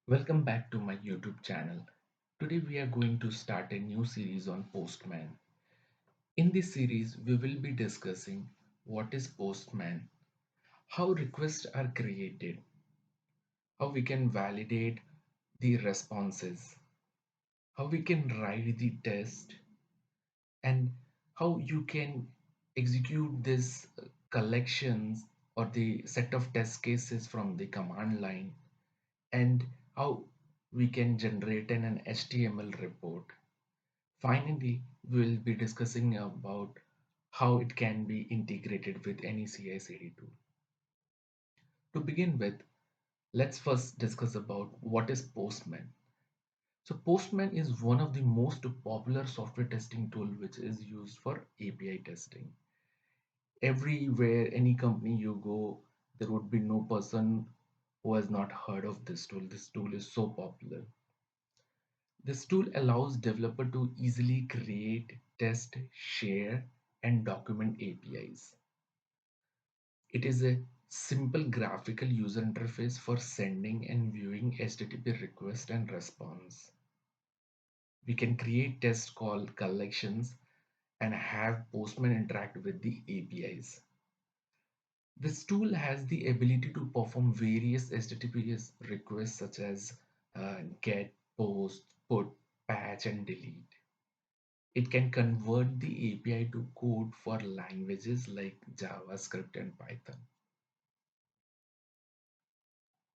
Welcome back to my YouTube channel. Today we are going to start a new series on Postman. In this series, we will be discussing what is Postman, how requests are created, how we can validate the responses, how we can write the test, and how you can execute this collections or the set of test cases from the command line, and how we can generate an HTML report. Finally, we will be discussing about how it can be integrated with any CI/CD tool. To begin with, let's first discuss about what is Postman. So Postman is one of the most popular software testing tool which is used for API testing. Everywhere, any company you go, there would be no person who has not heard of this tool. This tool is so popular. This tool allows developer to easily create, test, share, and document APIs. It is a simple graphical user interface for sending and viewing HTTP request and response. We can create test call collections and have Postman interact with the APIs. This tool has the ability to perform various HTTPS requests such as get, post, put, patch, and delete. It can convert the API to code for languages like JavaScript and Python.